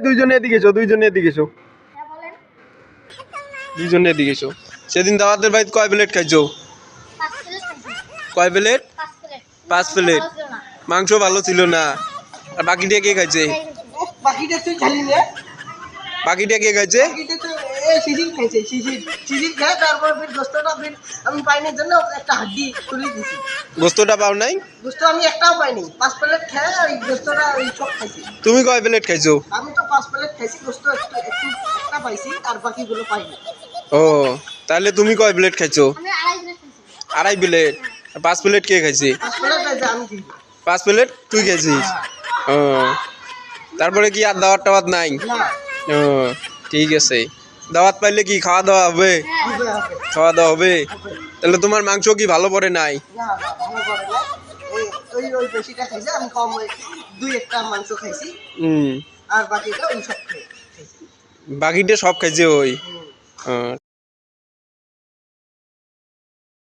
দুইজনে এদিকে এসো, দুইজনে এদিকে এসো, দুইজনে এদিকে এসো। সেদিন দাওয়াতের বাড়িতে কয় প্লেট খাইছো? কয় প্লেট? 5 প্লেট। মাংস ভালো ছিল না। আর বাকিটা কে খাইছে? বাকিটা তুই খালি নে। বাকিটা কে খাইছে? বাকিটা তো শিশির খাইছে, শিশির খেয়ে তারপর ফির গোস্তটা ফির আমি পাইনি জন্য একটা হাড্ডি তুলে দিছি। গোস্তটা পাও নাই? গোস্ত আমি একটাও পাইনি, 5 প্লেট খেয়ে ওই গোস্তটা ওই সব খাইছি। তুমি কয় প্লেট খাইছো? আমি তো 5 প্লেট খাইছি, গোস্ত একটু একটা পাইছি আর বাকিগুলো পাইনি। ও তাহলে তুমি কয় প্লেট খাইছো? আমি আড়াই প্লেট খাইছি। 2.5 প্লেট। 5 প্লেট কে খাইছে? 5 প্লেট খাইছে আমি খাইছি। 5 প্লেট তুই খাইছিস? ও তারপরে কি আর দাওয়াত টাওয়াত নাই? না ও ঠিক আছে। দাওয়াত পাইলে কি খাওয়া দাওয়া হবে? হবে হবে খাওয়া দাওয়া হবে। হবে। তাহলে তোমার মাংস কি ভালো পড়ে নাই? না ভালো করে না। ওই বেশিটা খাইছে, আমি কম ওই 2-1টা মাংস খাইছি হুম আর বাকিটা ওই সব খাইছি। বাকিটা সব খাইছে ওই। হুম।